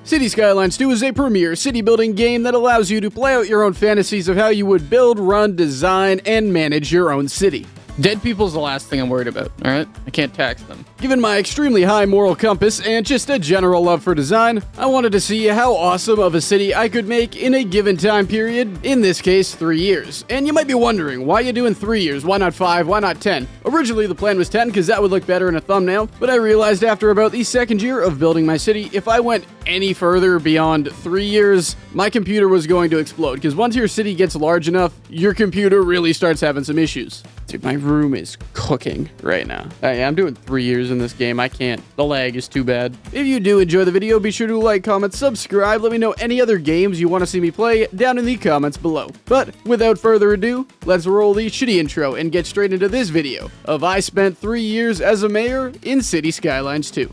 City Skylines 2 is a premier city-building game that allows you to play out your own fantasies of how you would build, run, design, and manage your own city. Dead people's the last thing I'm worried about, alright? I can't tax them. Given my extremely high moral compass and just a general love for design, I wanted to see how awesome of a city I could make in a given time period, in this case 3 years. And you might be wondering, why are you doing 3 years? Why not 5? Why not 10? Originally the plan was 10 because that would look better in a thumbnail, but I realized after about the second year of building my city, if I went any further beyond 3 years, my computer was going to explode, because once your city gets large enough, your computer really starts having some issues. Dude, my room is cooking right now. I'm doing 3 years in this game. I can't. The lag is too bad. If you do enjoy the video, be sure to like, comment, subscribe. Let me know any other games you want to see me play down in the comments below. But without further ado, let's roll the shitty intro and get straight into this video of I spent 3 years as a mayor in City Skylines 2.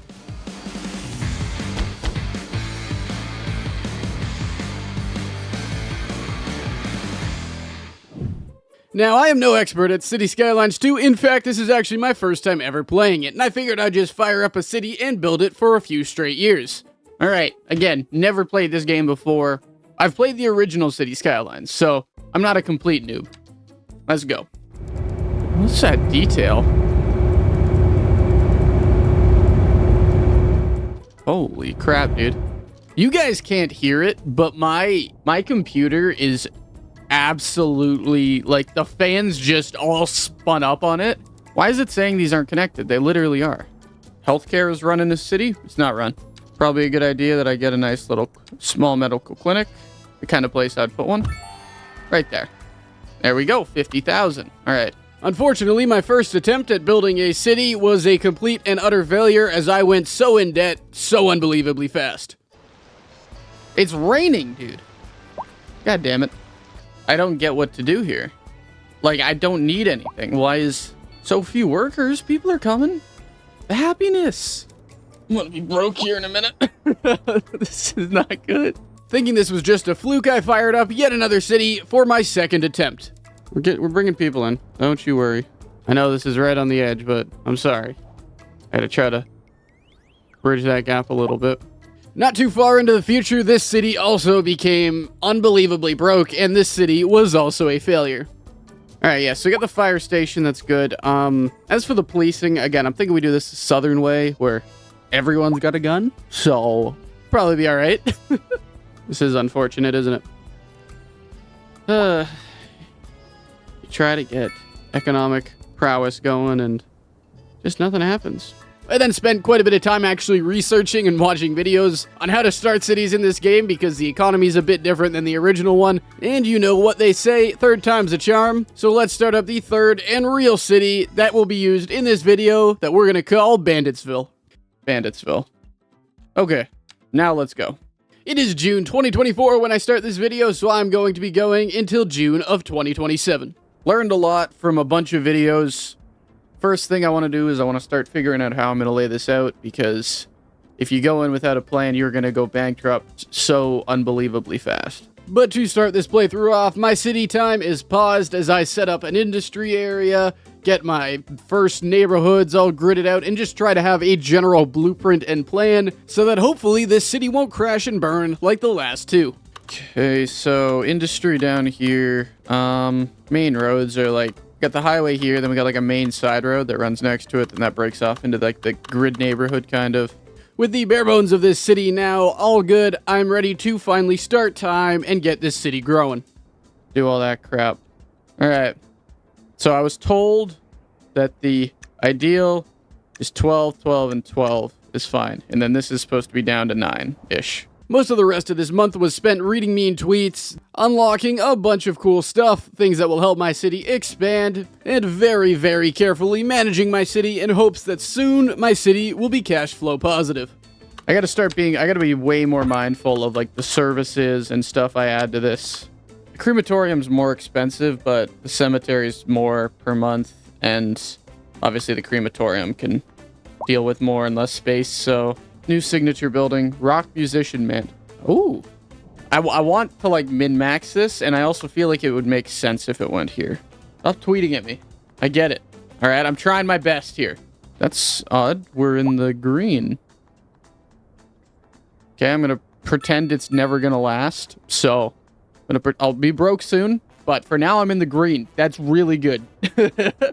Now, I am no expert at City Skylines 2. In fact, this is actually my first time ever playing it, and I figured I'd just fire up a city and build it for a few straight years. Alright, again, never played this game before. I've played the original City Skylines, so I'm not a complete noob. Let's go. What's that detail? Holy crap, dude. You guys can't hear it, but my computer is absolutely, like, the fans just all spun up on it. Why is it saying these aren't connected? They literally are. Healthcare is run in this city? It's not run. Probably a good idea that I get a nice little small medical clinic. The kind of place I'd put one. Right there. There we go. 50,000. All right. Unfortunately, my first attempt at building a city was a complete and utter failure as I went so in debt so unbelievably fast. It's raining, dude. God damn it. I don't get what to do here. Like, I don't need anything. Why is so few workers? People are coming. The happiness. I'm gonna be broke here in a minute. This is not good. Thinking this was just a fluke, I fired up yet another city for my second attempt. We're bringing people in. Don't you worry. I know this is right on the edge, but I'm sorry. I had to try to bridge that gap a little bit. Not too far into the future, this city also became unbelievably broke, and this city was also a failure. Alright, yeah, so we got the fire station, that's good. As for the policing, again, I'm thinking we do this the southern way, where everyone's got a gun, so probably be alright. This is unfortunate, isn't it? You try to get economic prowess going, and just nothing happens. I then spent quite a bit of time actually researching and watching videos on how to start cities in this game because the economy is a bit different than the original one. And you know what they say, third time's a charm. So let's start up the third and real city that will be used in this video that we're going to call Banditsville. Banditsville. Okay, now let's go. It is June 2024 when I start this video, so I'm going to be going until June of 2027. Learned a lot from a bunch of videos. First thing I want to do is I want to start figuring out how I'm going to lay this out, because if you go in without a plan, you're going to go bankrupt so unbelievably fast. But to start this playthrough off, my city time is paused as I set up an industry area, get my first neighborhoods all gridded out, and just try to have a general blueprint and plan so that hopefully this city won't crash and burn like the last two. Okay, so industry down here. Main roads are like, got the highway here, then we got like a main side road that runs next to it, then that breaks off into like the grid neighborhood kind of. With the bare bones of this city now all good, I'm ready to finally start time and get this city growing. Do all that crap. Alright. So I was told that the ideal is 12, 12, and 12 is fine. And then this is supposed to be down to 9-ish. Most of the rest of this month was spent reading mean tweets, unlocking a bunch of cool stuff, things that will help my city expand, and very, very carefully managing my city in hopes that soon my city will be cash flow positive. I gotta be way more mindful of like the services and stuff I add to this. The crematorium's more expensive, but the cemetery's more per month, and obviously the crematorium can deal with more and less space, so... New signature building, rock musician man. Ooh. I want to like min-max this, and I also feel like it would make sense if it went here. Stop tweeting at me. I get it. All right, I'm trying my best here. That's odd. We're in the green. Okay, I'm gonna pretend it's never gonna last. So I'll be broke soon, but for now I'm in the green. That's really good. It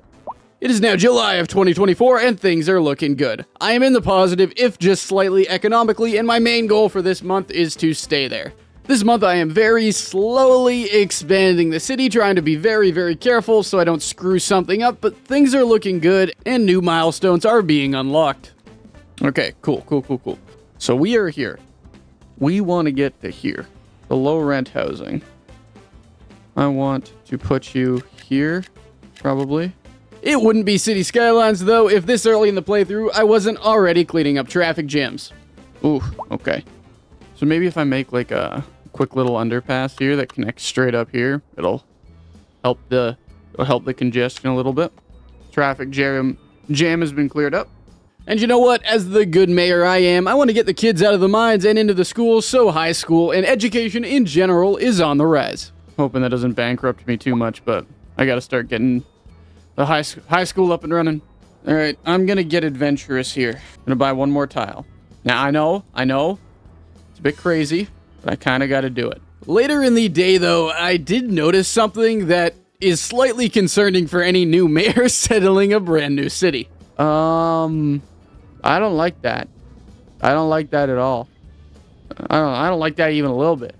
is now July of 2024 and things are looking good. I am in the positive, if just slightly economically, and my main goal for this month is to stay there. This month I am very slowly expanding the city, trying to be very, very careful so I don't screw something up, but things are looking good and new milestones are being unlocked. Okay, cool. So we are here. We want to get to here. The low rent housing. I want to put you here, probably. It wouldn't be City Skylines, though, if this early in the playthrough, I wasn't already cleaning up traffic jams. Ooh, okay. So maybe if I make, like, a quick little underpass here that connects straight up here, it'll help the congestion a little bit. Traffic jam has been cleared up. And you know what? As the good mayor I am, I want to get the kids out of the mines and into the schools, so high school and education in general is on the rise. Hoping that doesn't bankrupt me too much, but I gotta start getting the high school up and running. All right, I'm gonna get adventurous here. I'm gonna buy one more tile. Now, I know, it's a bit crazy, but I kind of gotta do it. Later in the day, though, I did notice something that is slightly concerning for any new mayor settling a brand new city. I don't like that. I don't like that at all. I don't like that even a little bit.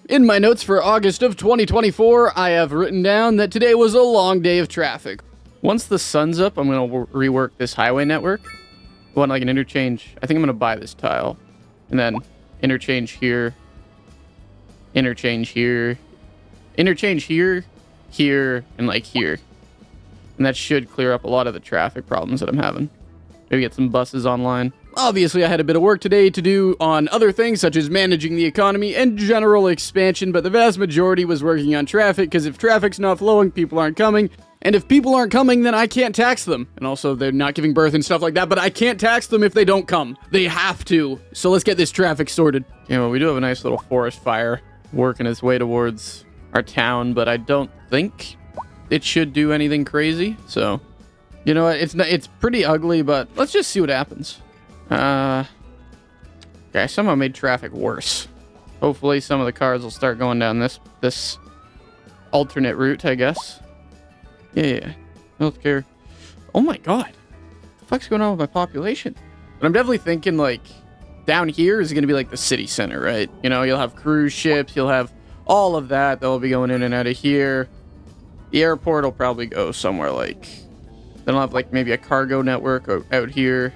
In my notes for August of 2024, I have written down that today was a long day of traffic. Once the sun's up, I'm going to rework this highway network. I want like an interchange. I think I'm going to buy this tile. And then interchange here. Interchange here. Interchange here. Here. And like here. And that should clear up a lot of the traffic problems that I'm having. Maybe get some buses online. Obviously, I had a bit of work today to do on other things, such as managing the economy and general expansion, but the vast majority was working on traffic, because if traffic's not flowing, people aren't coming. And if people aren't coming, then I can't tax them. And also, they're not giving birth and stuff like that, but I can't tax them if they don't come. They have to. So let's get this traffic sorted. Yeah, well, we do have a nice little forest fire working its way towards our town, but I don't think it should do anything crazy. So, you know what? It's pretty ugly, but let's just see what happens. Okay, I somehow made traffic worse. Hopefully some of the cars will start going down this alternate route, I guess. Yeah. Healthcare. Oh my god. What the fuck's going on with my population? But I'm definitely thinking, like, down here is going to be like the city center, right? You know, you'll have cruise ships, you'll have all of that. They'll be going in and out of here. The airport will probably go somewhere like... Then I'll have, like, maybe a cargo network out here.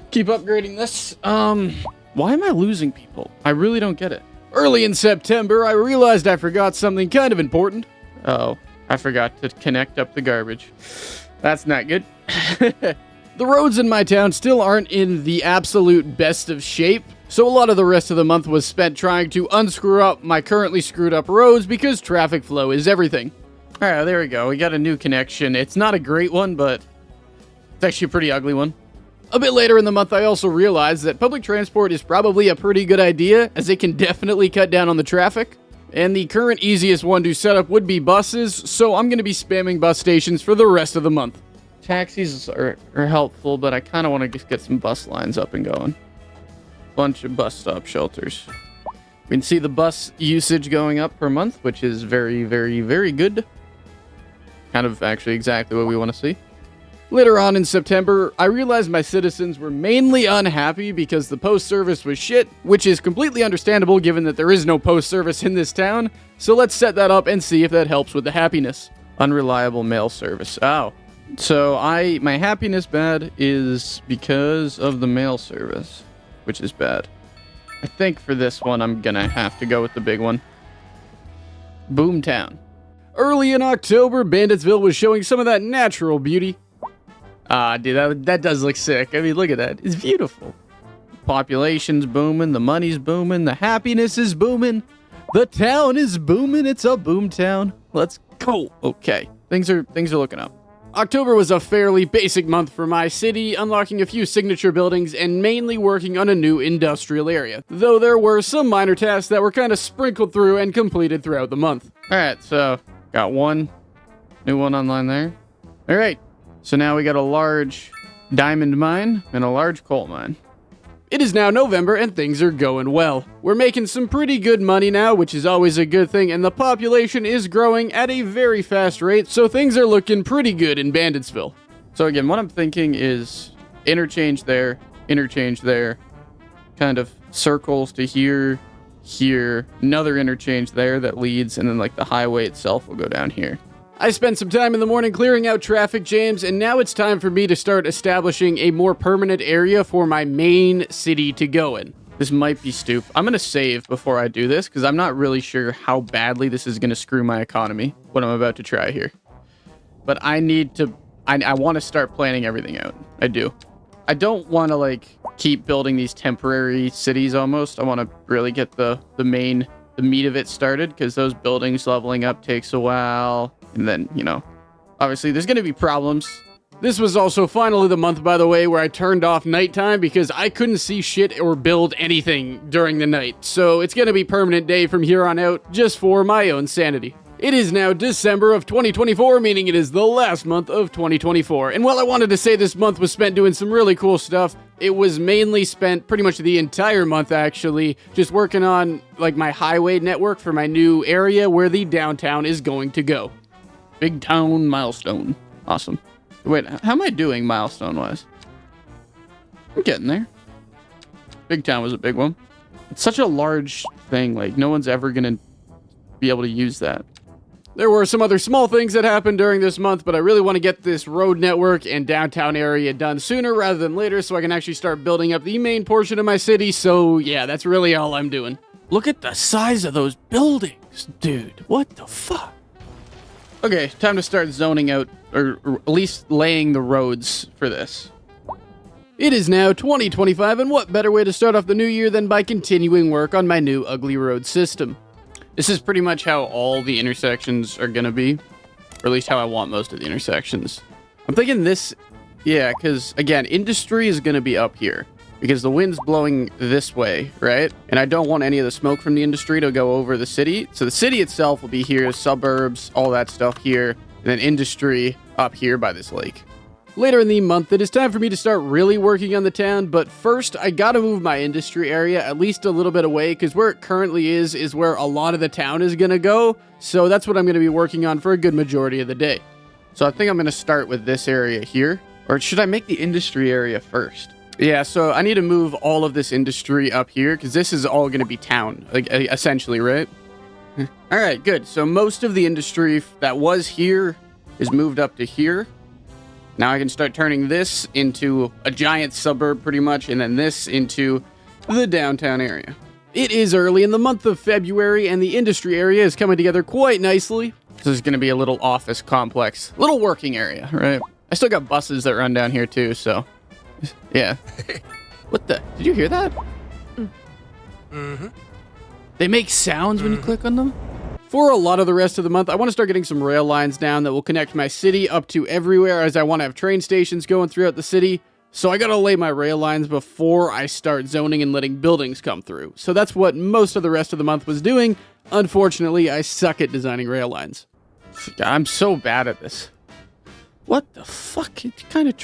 Keep upgrading this. Why am I losing people? I really don't get it. Early in September, I realized I forgot something kind of important. Oh, I forgot to connect up the garbage. That's not good. The roads in my town still aren't in the absolute best of shape, so a lot of the rest of the month was spent trying to unscrew up my currently screwed up roads because traffic flow is everything. Alright, there we go. We got a new connection. It's not a great one, but it's actually a pretty ugly one. A bit later in the month, I also realized that public transport is probably a pretty good idea, as it can definitely cut down on the traffic. And the current easiest one to set up would be buses, so I'm going to be spamming bus stations for the rest of the month. Taxis are helpful, but I kind of want to just get some bus lines up and going. Bunch of bus stop shelters. We can see the bus usage going up per month, which is very, very, very good. Kind of actually exactly what we want to see. Later on in September, I realized my citizens were mainly unhappy because the post service was shit, which is completely understandable given that there is no post service in this town, so let's set that up and see if that helps with the happiness. Unreliable mail service. Oh. So my happiness bad is because of the mail service, which is bad. I think for this one, I'm gonna have to go with the big one. Boomtown. Early in October, Banditsville was showing some of that natural beauty. Ah, dude, that does look sick. I mean, look at that. It's beautiful. Population's booming, the money's booming, the happiness is booming, the town is booming. It's a boom town. Let's go. Okay, things are looking up. October was a fairly basic month for my city, unlocking a few signature buildings and mainly working on a new industrial area, though there were some minor tasks that were kind of sprinkled through and completed throughout the month. Alright, so got one new one online there. Alright, so now we got a large diamond mine and a large coal mine. It is now November and things are going well. We're making some pretty good money now, which is always a good thing, and the population is growing at a very fast rate, so things are looking pretty good in Banditsville. So again, what I'm thinking is interchange there, kind of circles to here, another interchange there that leads, and then like the highway itself will go down here. I spent some time in the morning clearing out traffic jams, and now it's time for me to start establishing a more permanent area for my main city to go in. This might be stupid. I'm going to save before I do this, because I'm not really sure how badly this is going to screw my economy, what I'm about to try here. But I need to, I want to start planning everything out. I do. I don't want to, like, keep building these temporary cities almost. I want to really get the meat of it started, because those buildings leveling up takes a while. And then, you know, obviously there's going to be problems. This was also finally the month, by the way, where I turned off nighttime because I couldn't see shit or build anything during the night. So it's going to be permanent day from here on out, just for my own sanity. It is now December of 2024, meaning it is the last month of 2024. And while I wanted to say this month was spent doing some really cool stuff, it was mainly spent pretty much the entire month, actually, just working on, like, my highway network for my new area where the downtown is going to go. Big town milestone. Awesome. Wait, how am I doing milestone-wise? I'm getting there. Big town was a big one. It's such a large thing, like, no one's ever gonna be able to use that. There were some other small things that happened during this month, but I really want to get this road network and downtown area done sooner rather than later so I can actually start building up the main portion of my city. So yeah, that's really all I'm doing. Look at the size of those buildings, dude. What the fuck? Okay, time to start zoning out, or at least laying the roads for this. It is now 2025, and what better way to start off the new year than by continuing work on my new ugly road system. This is pretty much how all the intersections are gonna be, or at least how I want most of the intersections. I'm thinking this, yeah, because again, industry is gonna be up here, because the wind's blowing this way, right? And I don't want any of the smoke from the industry to go over the city. So the city itself will be here, suburbs, all that stuff here, and then industry up here by this lake. Later in the month, it is time for me to start really working on the town, but first, I gotta move my industry area at least a little bit away, because where it currently is where a lot of the town is gonna go, so that's what I'm gonna be working on for a good majority of the day. So I think I'm gonna start with this area here, or should I make the industry area first? Yeah, so I need to move all of this industry up here, because this is all gonna be town, like, essentially, right? All right, good. So most of the industry that was here is moved up to here. Now I can start turning this into a giant suburb pretty much, and then this into the downtown area. It is early in the month of February, and the industry area is coming together quite nicely. This is going to be a little office complex, little working area, right? I still got buses that run down here too, so yeah. What the? Did you hear that? Mm-hmm. They make sounds when you click on them? For a lot of the rest of the month, I want to start getting some rail lines down that will connect my city up to everywhere, as I want to have train stations going throughout the city. So I gotta lay my rail lines before I start zoning and letting buildings come through. So that's what most of the rest of the month was doing. Unfortunately, I suck at designing rail lines. I'm so bad at this. What the fuck kind of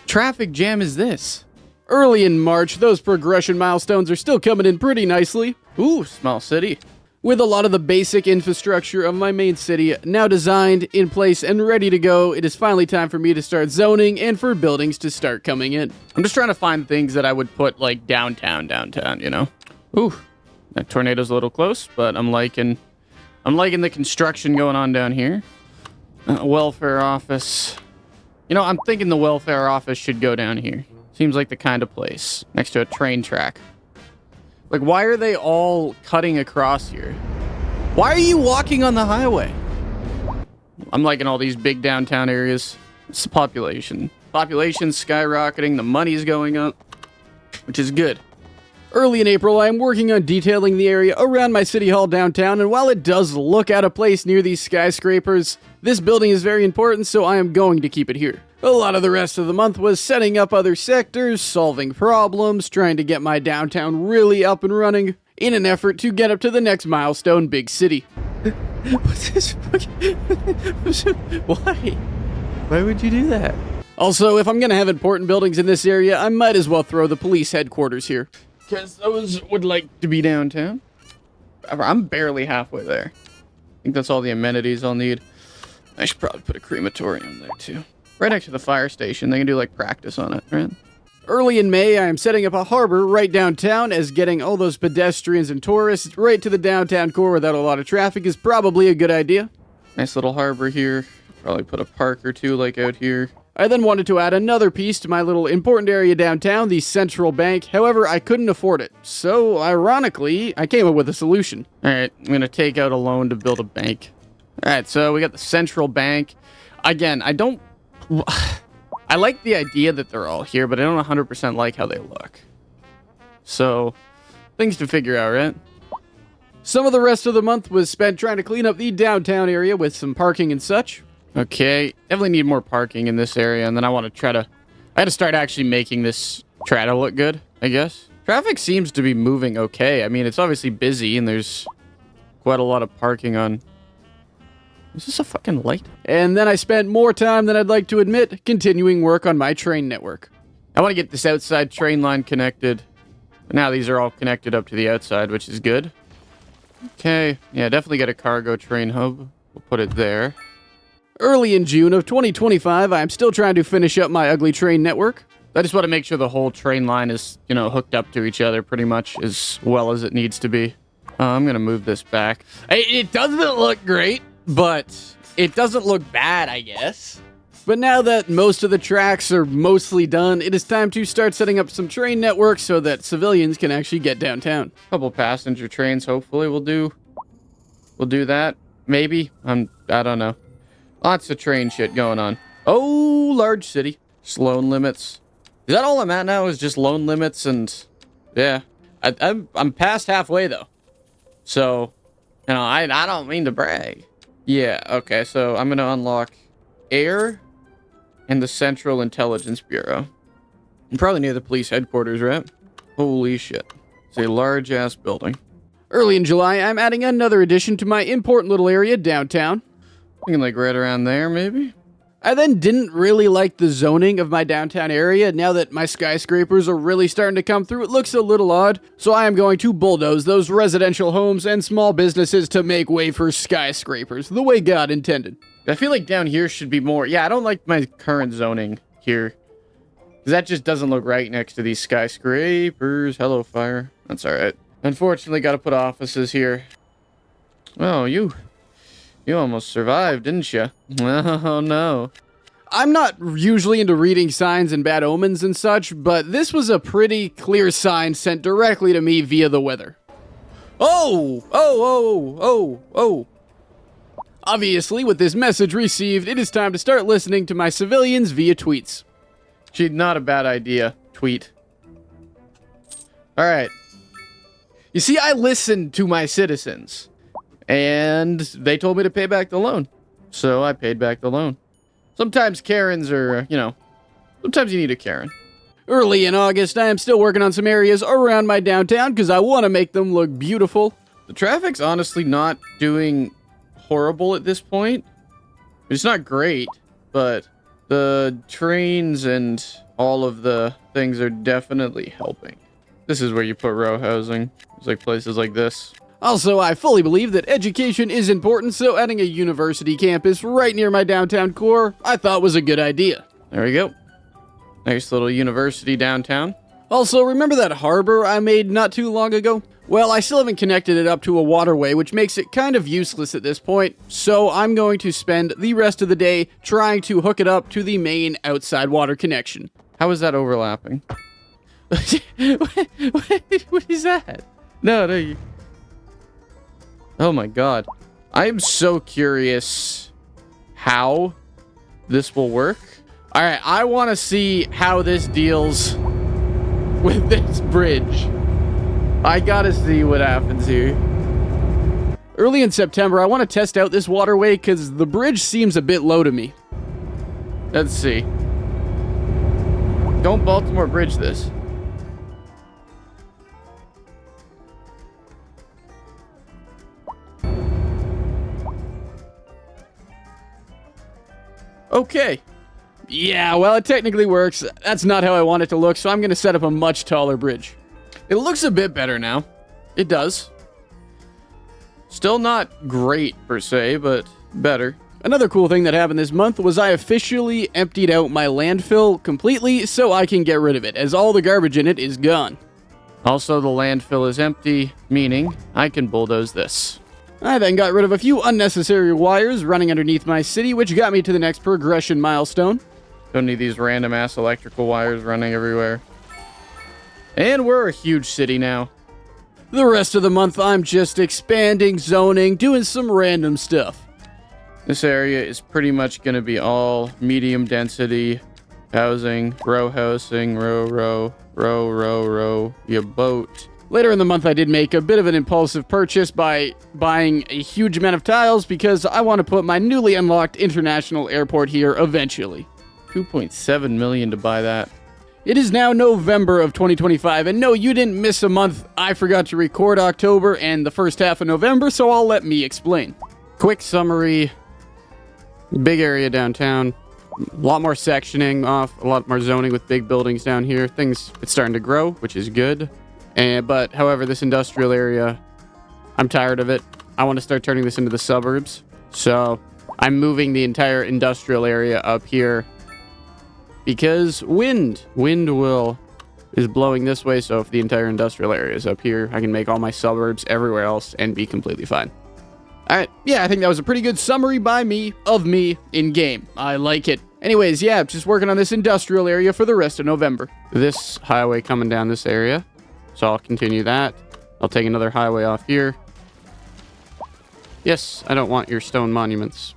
traffic jam is this? Early in March, those progression milestones are still coming in pretty nicely. Ooh, small city. With a lot of the basic infrastructure of my main city now designed, in place, and ready to go, it is finally time for me to start zoning and for buildings to start coming in. I'm just trying to find things that I would put, like, downtown, you know? Ooh, that tornado's a little close, but I'm liking the construction going on down here. Welfare office. You know, I'm thinking the welfare office should go down here. Seems like the kind of place, next to a train track. Like, why are they all cutting across here? Why are you walking on the highway? I'm liking all these big downtown areas. It's the population. Population's skyrocketing, the money's going up, which is good. Early in April, I am working on detailing the area around my city hall downtown, and while it does look out of place near these skyscrapers, this building is very important, so I am going to keep it here. A lot of the rest of the month was setting up other sectors, solving problems, trying to get my downtown really up and running, in an effort to get up to the next milestone big city. What's this? Why? Why would you do that? Also, if I'm gonna have important buildings in this area, I might as well throw the police headquarters here. Because those would like to be downtown. I'm barely halfway there. I think that's all the amenities I'll need. I should probably put a crematorium there too. Right next to the fire station. They can do like practice on it, right? Early in May, I am setting up a harbor right downtown, as getting all those pedestrians and tourists right to the downtown core without a lot of traffic is probably a good idea. Nice little harbor here. Probably put a park or two like out here. I then wanted to add another piece to my little important area downtown, the central bank. However, I couldn't afford it. So, ironically, I came up with a solution. Alright, I'm going to take out a loan to build a bank. Alright, so we got the central bank. Again, I like the idea that they're all here, but I don't 100% like how they look. So, things to figure out, right? Some of the rest of the month was spent trying to clean up the downtown area with some parking and such. Okay, definitely need more parking in this area, and then I had to start actually making this try to look good, I guess. Traffic seems to be moving okay. I mean, it's obviously busy, and there's quite a lot of parking on... Is this a fucking light? And then I spent more time than I'd like to admit continuing work on my train network. I want to get this outside train line connected. But now these are all connected up to the outside, which is good. Okay, yeah, definitely get a cargo train hub. We'll put it there. Early in June of 2025, I'm still trying to finish up my ugly train network. I just want to make sure the whole train line is, hooked up to each other pretty much as well as it needs to be. I'm going to move this back. It doesn't look great, but it doesn't look bad, I guess. But now that most of the tracks are mostly done, it is time to start setting up some train networks so that civilians can actually get downtown. A couple passenger trains, hopefully, will do that. Maybe. I don't know. Lots of train shit going on. Oh, large city. Just loan limits. Is that all I'm at now? Is just loan limits and... Yeah. I'm past halfway, though. So, I don't mean to brag. Yeah, okay. So, I'm going to unlock air and the Central Intelligence Bureau. I'm probably near the police headquarters, right? Holy shit. It's a large-ass building. Early in July, I'm adding another addition to my important little area downtown. Thinking like right around there, maybe? I then didn't really like the zoning of my downtown area. Now that my skyscrapers are really starting to come through, it looks a little odd. So I am going to bulldoze those residential homes and small businesses to make way for skyscrapers, the way God intended. I feel like down here should be more... Yeah, I don't like my current zoning here. Because that just doesn't look right next to these skyscrapers. Hello, fire. That's alright. Unfortunately, got to put offices here. Oh, you almost survived, didn't you? Oh, no. I'm not usually into reading signs and bad omens and such, but this was a pretty clear sign sent directly to me via the weather. Oh! Obviously, with this message received, it is time to start listening to my civilians via tweets. Actually, not a bad idea. Tweet. Alright. You see, I listened to my citizens. And they told me to pay back the loan. So I paid back the loan. Sometimes Karens are, sometimes you need a Karen. Early in August, I am still working on some areas around my downtown because I want to make them look beautiful. The traffic's honestly not doing horrible at this point. It's not great, but the trains and all of the things are definitely helping. This is where you put row housing. It's like places like this. Also, I fully believe that education is important, so adding a university campus right near my downtown core, I thought was a good idea. There we go. Nice little university downtown. Also, remember that harbor I made not too long ago? Well, I still haven't connected it up to a waterway, which makes it kind of useless at this point, so I'm going to spend the rest of the day trying to hook it up to the main outside water connection. How is that overlapping? What is that? No, you... Oh my god. I am so curious how this will work. Alright, I want to see how this deals with this bridge. I gotta see what happens here. Early in September, I want to test out this waterway because the bridge seems a bit low to me. Let's see. Don't Baltimore Bridge this. Okay. Yeah, well, it technically works. That's not how I want it to look, so I'm going to set up a much taller bridge. It looks a bit better now. It does. Still not great, per se, but better. Another cool thing that happened this month was I officially emptied out my landfill completely so I can get rid of it, as all the garbage in it is gone. Also, the landfill is empty, meaning I can bulldoze this. I then got rid of a few unnecessary wires running underneath my city, which got me to the next progression milestone. Don't need these random-ass electrical wires running everywhere. And we're a huge city now. The rest of the month, I'm just expanding, zoning, doing some random stuff. This area is pretty much going to be all medium density housing, row housing, row, your boat. Later in the month, I did make a bit of an impulsive purchase by buying a huge amount of tiles because I want to put my newly unlocked international airport here eventually. 2.7 million to buy that. It is now November of 2025, and no, you didn't miss a month. I forgot to record October and the first half of November, so I'll let me explain. Quick summary. Big area downtown. A lot more sectioning off, a lot more zoning with big buildings down here. It's starting to grow, which is good. But, however, this industrial area, I'm tired of it. I want to start turning this into the suburbs. So, I'm moving the entire industrial area up here. Because wind is blowing this way, so if the entire industrial area is up here, I can make all my suburbs everywhere else and be completely fine. Alright, yeah, I think that was a pretty good summary by me, of me, in-game. I like it. Anyways, yeah, just working on this industrial area for the rest of November. This highway coming down this area, so I'll continue that. I'll take another highway off here. Yes, I don't want your stone monuments.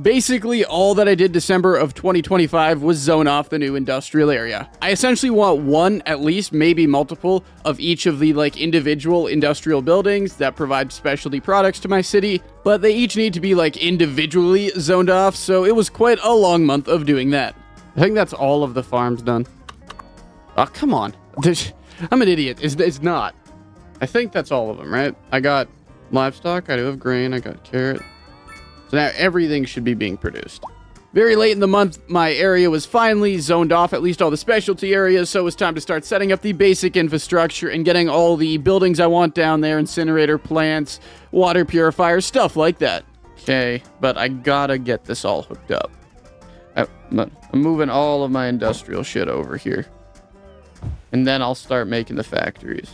Basically, all that I did December of 2025 was zone off the new industrial area. I essentially want one, at least, maybe multiple, of each of the, individual industrial buildings that provide specialty products to my city, but they each need to be, individually zoned off, so it was quite a long month of doing that. I think that's all of the farms done. Oh, come on. I'm an idiot. It's not. I think that's all of them, right? I got livestock, I do have grain, I got carrot. So now everything should be being produced. Very late in the month, my area was finally zoned off, at least all the specialty areas, so it was time to start setting up the basic infrastructure and getting all the buildings I want down there, incinerator plants, water purifiers, stuff like that. Okay, but I gotta get this all hooked up. I'm moving all of my industrial shit over here. And then I'll start making the factories.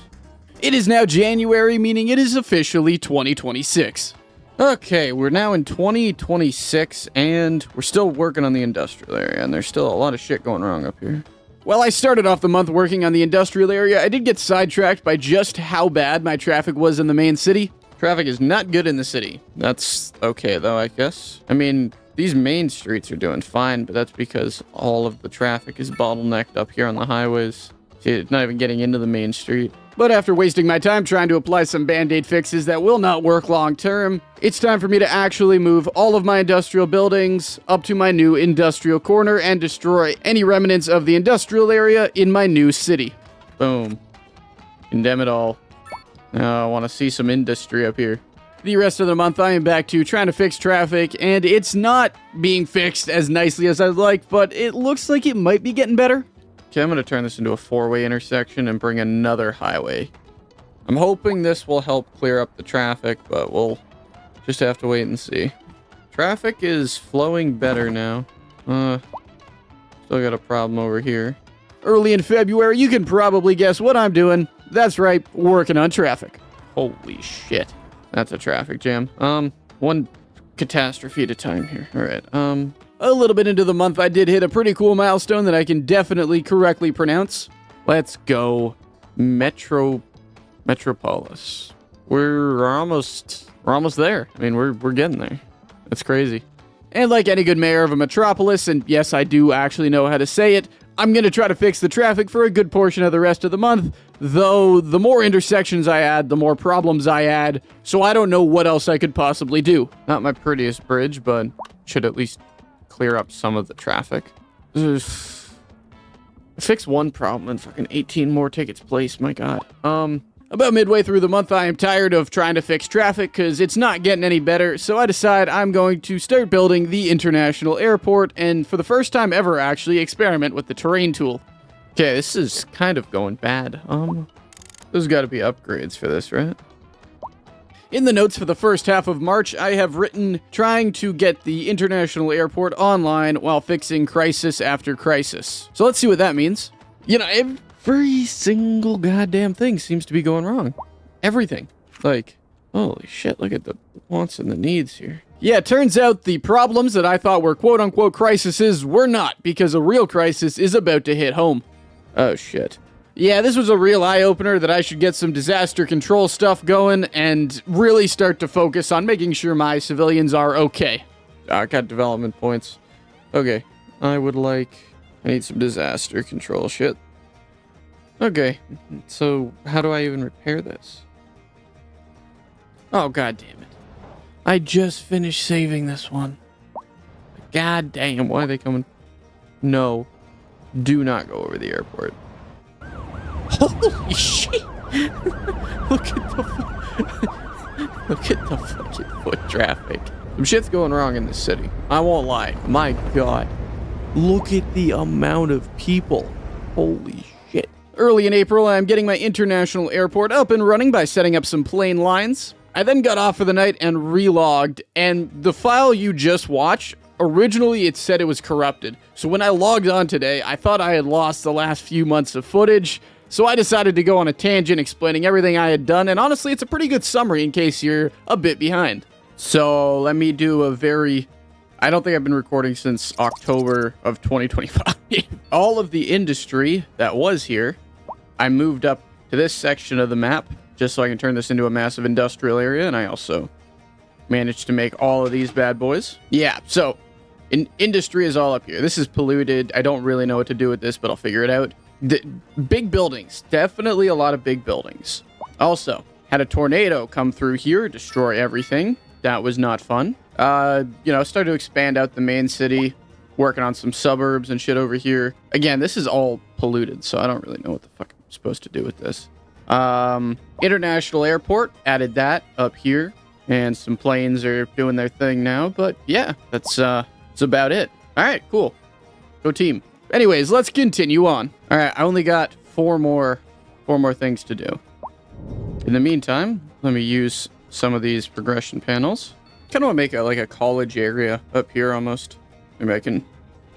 It is now January, meaning it is officially 2026. Okay, we're now in 2026, and we're still working on the industrial area, and there's still a lot of shit going wrong up here. Well, I started off the month working on the industrial area. I did get sidetracked by just how bad my traffic was in the main city. Traffic is not good in the city. That's okay, though, I guess. I mean, these main streets are doing fine, but that's because all of the traffic is bottlenecked up here on the highways. See, it's not even getting into the main street. But after wasting my time trying to apply some band-aid fixes that will not work long-term, it's time for me to actually move all of my industrial buildings up to my new industrial corner and destroy any remnants of the industrial area in my new city. Boom. Condemn it all. Now I want to see some industry up here. The rest of the month, I am back to trying to fix traffic, and it's not being fixed as nicely as I'd like, but it looks like it might be getting better. Okay, I'm going to turn this into a four-way intersection and bring another highway. I'm hoping this will help clear up the traffic, but we'll just have to wait and see. Traffic is flowing better now. Still got a problem over here. Early in February, you can probably guess what I'm doing. That's right, working on traffic. Holy shit. That's a traffic jam. One catastrophe at a time here. All right, a little bit into the month, I did hit a pretty cool milestone that I can definitely correctly pronounce. Let's go. Metropolis. We're almost there. I mean, we're getting there. That's crazy. And like any good mayor of a metropolis, and yes, I do actually know how to say it, I'm going to try to fix the traffic for a good portion of the rest of the month, though the more intersections I add, the more problems I add, so I don't know what else I could possibly do. Not my prettiest bridge, but should at least clear up some of the traffic. Fix one problem and fucking 18 more take its place, my god. About midway through the month, I am tired of trying to fix traffic because it's not getting any better, so I decide I'm going to start building the international airport and, for the first time ever, actually experiment with the terrain tool. Okay, this is kind of going bad. There's got to be upgrades for this, right? In the notes for the first half of March, I have written trying to get the international airport online while fixing crisis after crisis. So let's see what that means. You know, every single goddamn thing seems to be going wrong. Everything. Like, holy shit, look at the wants and the needs here. Yeah, it turns out the problems that I thought were quote-unquote crises were not, because a real crisis is about to hit home. Oh, shit. Yeah, this was a real eye-opener that I should get some disaster control stuff going and really start to focus on making sure my civilians are okay. I got development points. Okay, I need some disaster control shit. Okay, so how do I even repair this? Oh, god damn it. I just finished saving this one. God damn, why are they coming? No, do not go over the airport. Holy shit! Look at the fucking foot traffic. Some shit's going wrong in this city. I won't lie. My god. Look at the amount of people. Holy shit. Early in April, I'm getting my international airport up and running by setting up some plane lines. I then got off for the night and relogged, and the file you just watched, originally it said it was corrupted. So when I logged on today, I thought I had lost the last few months of footage. So I decided to go on a tangent explaining everything I had done, and honestly, it's a pretty good summary in case you're a bit behind. So let me do I don't think I've been recording since October of 2025. All of the industry that was here, I moved up to this section of the map, just so I can turn this into a massive industrial area, and I also managed to make all of these bad boys. Yeah, so industry is all up here. This is polluted. I don't really know what to do with this, but I'll figure it out. Big buildings. Definitely a lot of big buildings. Also, had a tornado come through here, destroy everything. That was not fun. Started to expand out the main city, working on some suburbs and shit over here. Again, this is all polluted, so I don't really know what the fuck I'm supposed to do with this. International airport, added that up here. And some planes are doing their thing now, but yeah, that's about it. All right, cool. Go team. Anyways, let's continue on. All right, I only got four more things to do. In the meantime, let me use some of these progression panels. Kind of want to make a college area up here almost. Maybe I can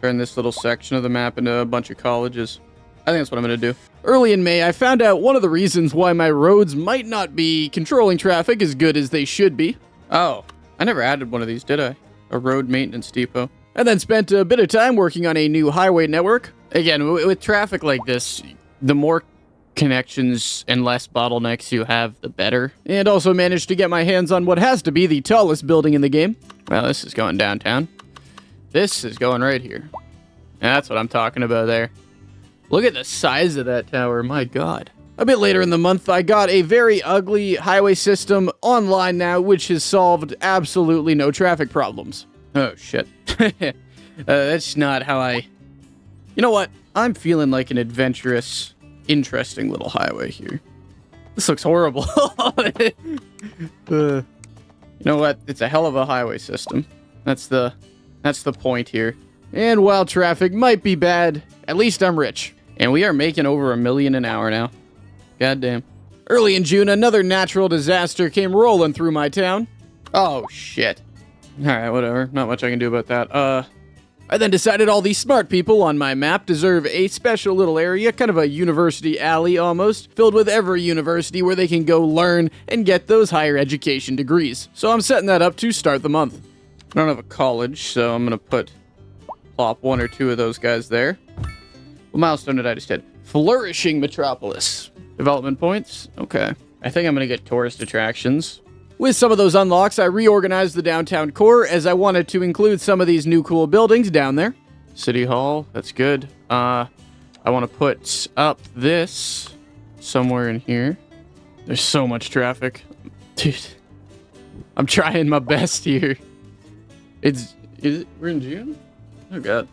turn this little section of the map into a bunch of colleges. I think that's what I'm going to do. Early in May, I found out one of the reasons why my roads might not be controlling traffic as good as they should be. Oh, I never added one of these, did I? A road maintenance depot. I then spent a bit of time working on a new highway network. Again, with traffic like this, the more connections and less bottlenecks you have, the better. And also managed to get my hands on what has to be the tallest building in the game. Well, this is going downtown. This is going right here. And that's what I'm talking about there. Look at the size of that tower, my god. A bit later in the month, I got a very ugly highway system online now, which has solved absolutely no traffic problems. Oh, shit. That's not how I... You know what? I'm feeling like an adventurous, interesting little highway here. This looks horrible. You know what? It's a hell of a highway system. That's the point here. And while traffic might be bad, at least I'm rich. And we are making over $1 million an hour now. Goddamn. Early in June, another natural disaster came rolling through my town. Oh, shit. Alright, whatever. Not much I can do about that. I then decided all these smart people on my map deserve a special little area, kind of a university alley almost, filled with every university where they can go learn and get those higher education degrees. So I'm setting that up to start the month. I don't have a college, so I'm going to plop one or two of those guys there. What milestone did I just hit? Flourishing metropolis. Development points? Okay. I think I'm going to get tourist attractions. With some of those unlocks, I reorganized the downtown core as I wanted to include some of these new cool buildings down there. City Hall, that's good. I want to put up this somewhere in here. There's so much traffic. Dude, I'm trying my best here. We're in June? Oh god.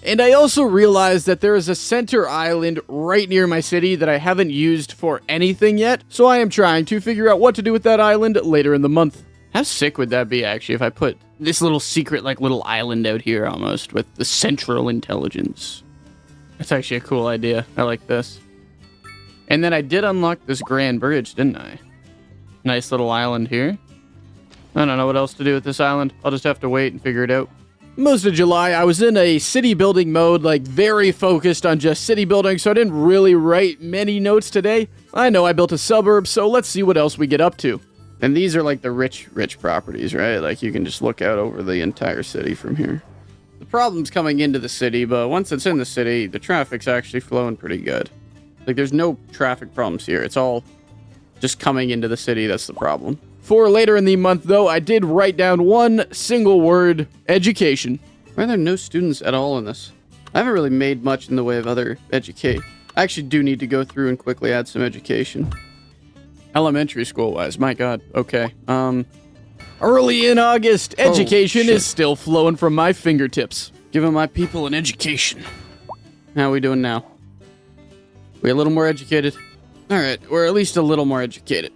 And I also realized that there is a center island right near my city that I haven't used for anything yet, so I am trying to figure out what to do with that island later in the month. How sick would that be, actually, if I put this little secret, like, little island out here, almost, with the central intelligence? That's actually a cool idea. I like this. And then I did unlock this grand bridge, didn't I? Nice little island here. I don't know what else to do with this island. I'll just have to wait and figure it out. Most of July, I was in a city building mode, like very focused on just city building, so I didn't really write many notes today. I know I built a suburb, so let's see what else we get up to. And these are like the rich properties, right? Like you can just look out over the entire city from here. The problem's coming into the city, but once it's in the city, the traffic's actually flowing pretty good. Like there's no traffic problems here. It's all just coming into the city, that's the problem. For later in the month, though, I did write down one single word: education. Why are there no students at all in this? I haven't really made much in the way of other educate. I actually do need to go through and quickly add some education. Elementary school-wise, my god. Okay. Early in August, education is still flowing from my fingertips. Giving my people an education. How are we doing now? We a little more educated? Alright, we're at least a little more educated.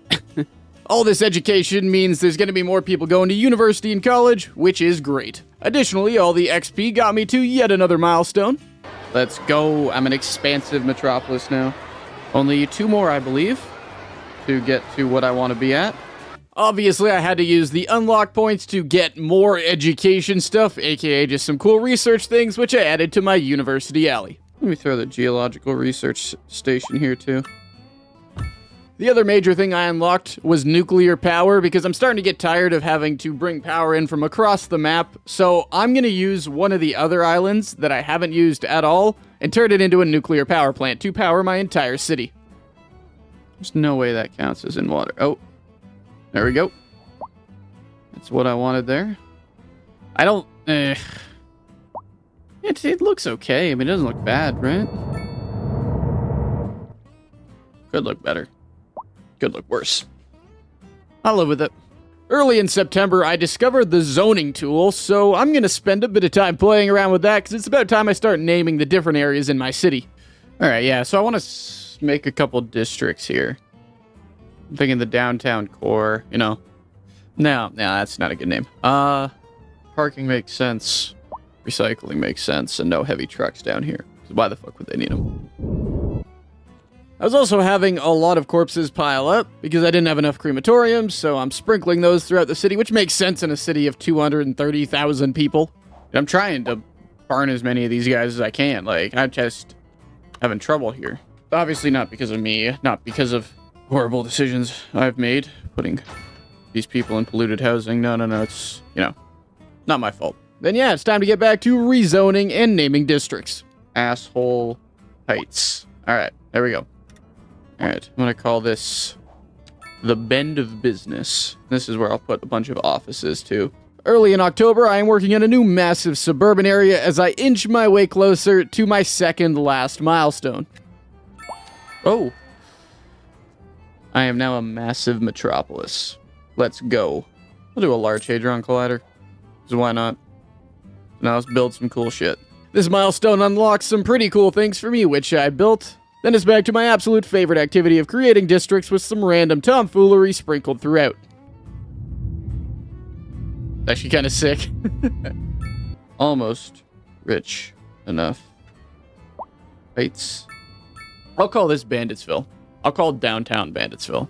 All this education means there's going to be more people going to university and college, which is great. Additionally, all the XP got me to yet another milestone. Let's go. I'm an expansive metropolis now. Only 2 more, I believe, to get to what I want to be at. Obviously, I had to use the unlock points to get more education stuff, aka just some cool research things, which I added to my university alley. Let me throw the geological research station here, too. The other major thing I unlocked was nuclear power, because I'm starting to get tired of having to bring power in from across the map, so I'm going to use one of the other islands that I haven't used at all and turn it into a nuclear power plant to power my entire city. There's no way that counts as in water. Oh, there we go. That's what I wanted there. I don't... It looks okay. I mean, it doesn't look bad, right? Could look better. Could look worse. I'll live with it. Early in September, I discovered the zoning tool, so I'm going to spend a bit of time playing around with that, because it's about time I start naming the different areas in my city. Alright, yeah, so I want to make a couple districts here. I'm thinking the downtown core, you know. No, that's not a good name. Parking makes sense. Recycling makes sense, and no heavy trucks down here. So why the fuck would they need them? I was also having a lot of corpses pile up because I didn't have enough crematoriums, so I'm sprinkling those throughout the city, which makes sense in a city of 230,000 people. And I'm trying to burn as many of these guys as I can. Like, I'm just having trouble here. Obviously not because of me, not because of horrible decisions I've made, putting these people in polluted housing. No, it's, you know, not my fault. Then yeah, it's time to get back to rezoning and naming districts. Asshole Heights. Alright, there we go. Alright, I'm going to call this the Bend of Business. This is where I'll put a bunch of offices, too. Early in October, I am working on a new massive suburban area as I inch my way closer to my second last milestone. Oh. I am now a massive metropolis. Let's go. I'll do a Large Hadron Collider. So why not? Now let's build some cool shit. This milestone unlocks some pretty cool things for me, which I built. Then it's back to my absolute favorite activity of creating districts with some random tomfoolery sprinkled throughout. Actually kind of sick. Almost rich enough. Heights. I'll call this Banditsville. I'll call downtown Banditsville.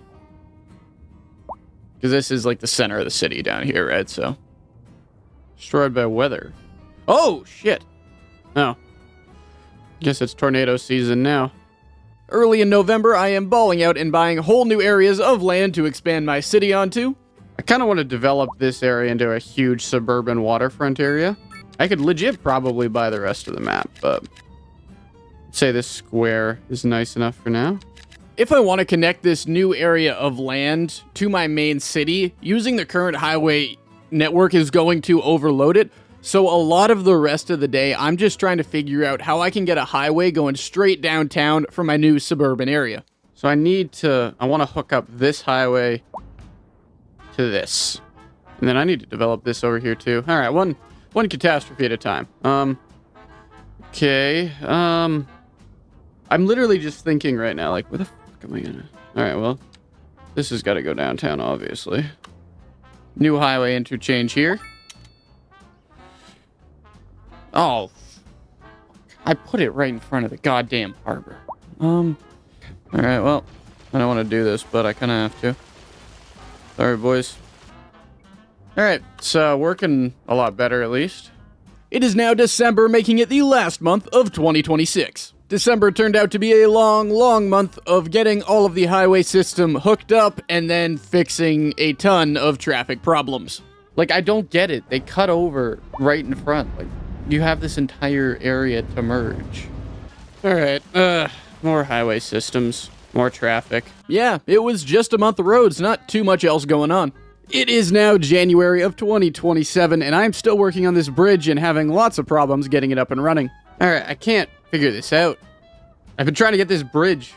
Because this is like the center of the city down here, right? So. Destroyed by weather. Oh, shit. Oh. Guess it's tornado season now. Early in November, I am balling out and buying whole new areas of land to expand my city onto. I kind of want to develop this area into a huge suburban waterfront area. I could legit probably buy the rest of the map, but I'd say this square is nice enough for now. If I want to connect this new area of land to my main city, using the current highway network is going to overload it. So a lot of the rest of the day, I'm just trying to figure out how I can get a highway going straight downtown from my new suburban area. So I want to hook up this highway to this. And then I need to develop this over here too. All right, one catastrophe at a time. Okay. I'm literally just thinking right now, like, where the fuck am I gonna... All right, well, this has got to go downtown, obviously. New highway interchange here. Oh, I put it right in front of the goddamn harbor. All right, well, I don't want to do this, but I kind of have to. Sorry, boys. All right, so working a lot better at least. It is now December, making it the last month of 2026. December turned out to be a long, long month of getting all of the highway system hooked up and then fixing a ton of traffic problems. Like, I don't get it. They cut over right in front. Like, you have this entire area to merge. All right, more highway systems, more traffic. Yeah, it was just a month of roads, not too much else going on. It is now January of 2027, and I'm still working on this bridge and having lots of problems getting it up and running. All right, I can't figure this out. I've been trying to get this bridge.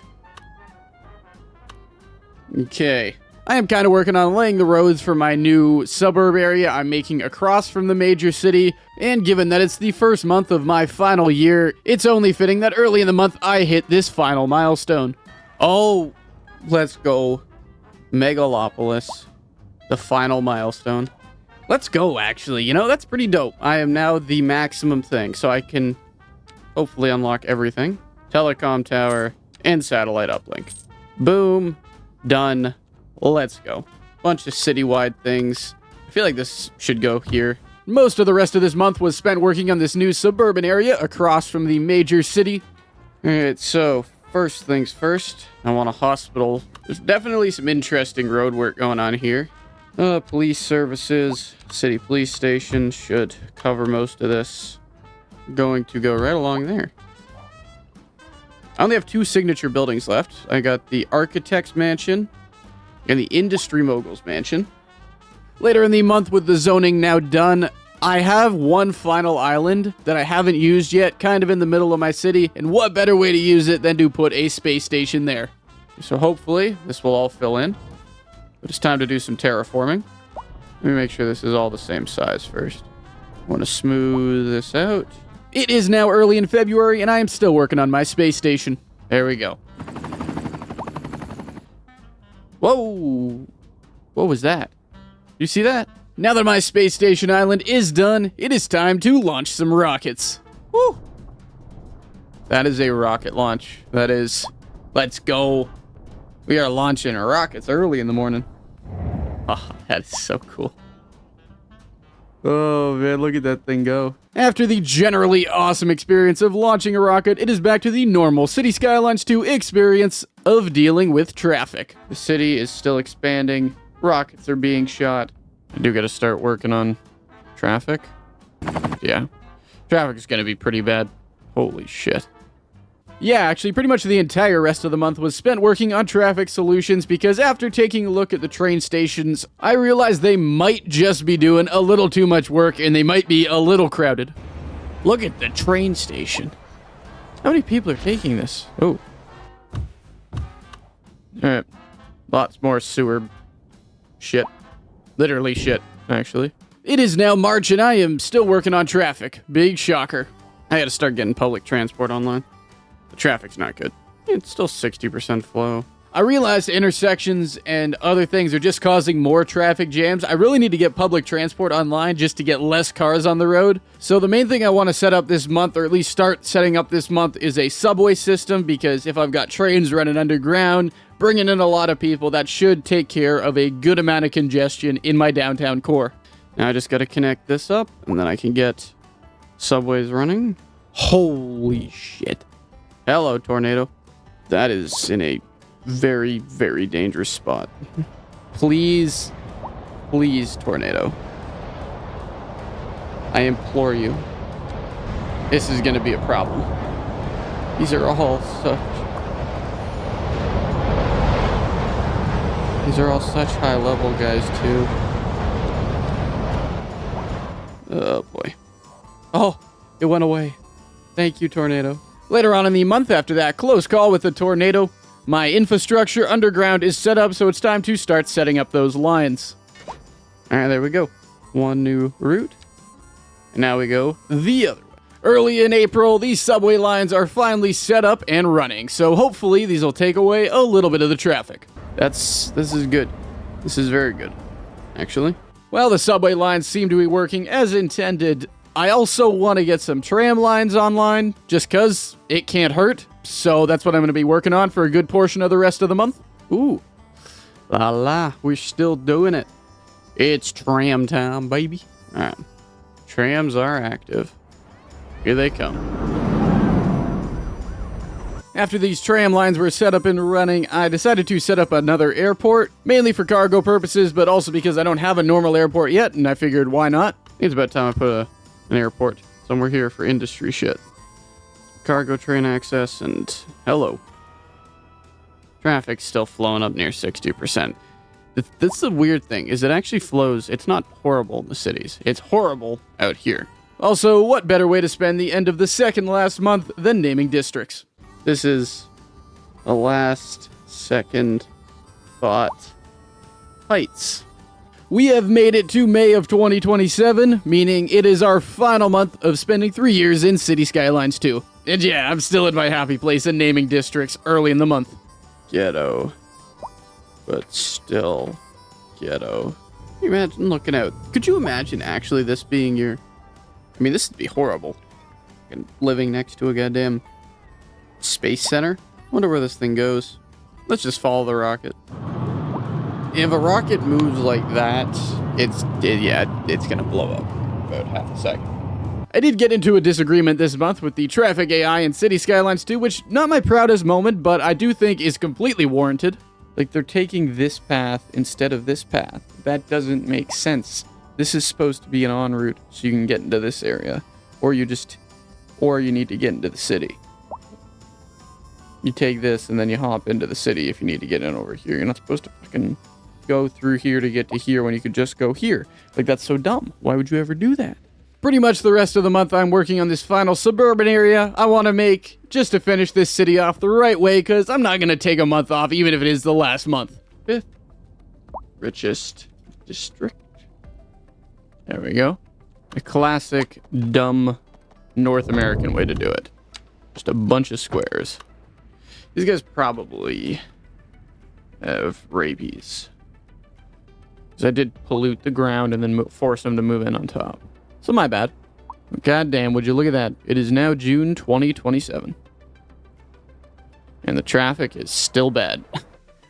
Okay. I am kind of working on laying the roads for my new suburb area I'm making across from the major city, and given that it's the first month of my final year, it's only fitting that early in the month I hit this final milestone. Oh, let's go. Megalopolis. The final milestone. Let's go, actually. You know, that's pretty dope. I am now the maximum thing, so I can hopefully unlock everything. Telecom tower and satellite uplink. Boom. Done. Let's go. Bunch of citywide things. I feel like this should go here. Most of the rest of this month was spent working on this new suburban area across from the major city. Alright, so first things first, I want a hospital. There's definitely some interesting road work going on here. Police services, city police station should cover most of this. Going to go right along there. I only have 2 signature buildings left. I got the Architect's Mansion and the Industry Mogul's Mansion. Later in the month, with the zoning now done, I have one final island that I haven't used yet, kind of in the middle of my city, and what better way to use it than to put a space station there. So hopefully this will all fill in. But it's time to do some terraforming. Let me make sure this is all the same size first. I want to smooth this out. It is now early in February, and I am still working on my space station. There we go. Whoa! What was that? You see that? Now that my space station island is done, it is time to launch some rockets. Woo! That is a rocket launch. That is... Let's go. We are launching rockets early in the morning. Oh, that is so cool. Oh, man, look at that thing go. After the generally awesome experience of launching a rocket, it is back to the normal City Skylines 2 experience of dealing with traffic. The city is still expanding. Rockets are being shot. I do got to start working on traffic. Yeah. Traffic is going to be pretty bad. Holy shit. Yeah, actually, pretty much the entire rest of the month was spent working on traffic solutions because after taking a look at the train stations, I realized they might just be doing a little too much work and they might be a little crowded. Look at the train station. How many people are taking this? Oh. Alright. Lots more sewer shit. Literally shit, actually. It is now March and I am still working on traffic. Big shocker. I gotta start getting public transport online. The traffic's not good. It's still 60% flow. I realized intersections and other things are just causing more traffic jams. I really need to get public transport online just to get less cars on the road. So the main thing I want to set up this month, or at least start setting up this month, is a subway system, because if I've got trains running underground, bringing in a lot of people, that should take care of a good amount of congestion in my downtown core. Now I just got to connect this up, and then I can get subways running. Holy shit. Hello, tornado. That is in a very, very dangerous spot. Please, please, tornado. I implore you. This is going to be a problem. These are all such high level guys, too. Oh, boy. Oh, it went away. Thank you, tornado. Later on in the month after that close call with the tornado, my infrastructure underground is set up, so it's time to start setting up those lines. All right, there we go. One new route. And now we go the other way. Early in April, these subway lines are finally set up and running, so hopefully these will take away a little bit of the traffic. This is good. This is very good, actually. Well, the subway lines seem to be working as intended. I also want to get some tram lines online, just because it can't hurt. So that's what I'm going to be working on for a good portion of the rest of the month. Ooh. La la, we're still doing it. It's tram time, baby. All right. Trams are active. Here they come. After these tram lines were set up and running, I decided to set up another airport, mainly for cargo purposes, but also because I don't have a normal airport yet, and I figured why not? It's about time I put an airport somewhere here for industry shit. Cargo train access, and hello. Traffic's still flowing up near 60%. This is the weird thing, is it actually flows. It's not horrible in the cities. It's horrible out here. Also, what better way to spend the end of the second last month than naming districts? This is a last second thought. Heights. We have made it to May of 2027, meaning it is our final month of spending 3 years in City Skylines 2. And yeah, I'm still at my happy place in naming districts early in the month. Ghetto. But still ghetto. Can you imagine looking out? Could you imagine actually this being your... I mean, this would be horrible. And living next to a goddamn space center. Wonder where this thing goes. Let's just follow the rocket. If a rocket moves like that, it's gonna blow up about half a second. I did get into a disagreement this month with the traffic AI in City Skylines 2, which not my proudest moment, but I do think is completely warranted. Like, they're taking this path instead of this path. That doesn't make sense. This is supposed to be an en route so you can get into this area. Or you need to get into the city. You take this and then you hop into the city if you need to get in over here. You're not supposed to fucking go through here to get to here when you could just go here. Like, that's so dumb. Why would you ever do that? Pretty much the rest of the month I'm working on this final suburban area I want to make just to finish this city off the right way, because I'm not going to take a month off even if it is the last month. 5th richest district. There we go. A classic, dumb North American way to do it. Just a bunch of squares. These guys probably have rabies. Because I did pollute the ground and then force them to move in on top. So my bad. God damn, would you look at that. It is now June 2027. And the traffic is still bad.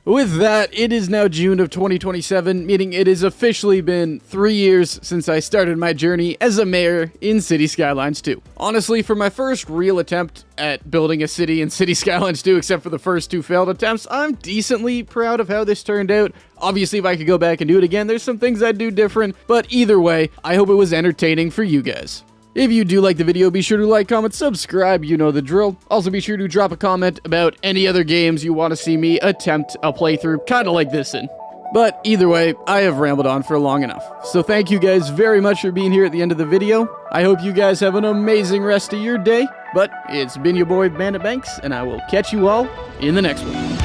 With that, it is now June of 2027, meaning it has officially been 3 years since I started my journey as a mayor in City Skylines 2. Honestly, for my first real attempt at building a city in City Skylines 2, except for the first 2 failed attempts, I'm decently proud of how this turned out. Obviously, if I could go back and do it again, there's some things I'd do different, but either way, I hope it was entertaining for you guys. If you do like the video, be sure to like, comment, subscribe, you know the drill. Also, be sure to drop a comment about any other games you want to see me attempt a playthrough, kind of like this in. But either way, I have rambled on for long enough. So thank you guys very much for being here at the end of the video. I hope you guys have an amazing rest of your day. But it's been your boy, Bandit Banks, and I will catch you all in the next one.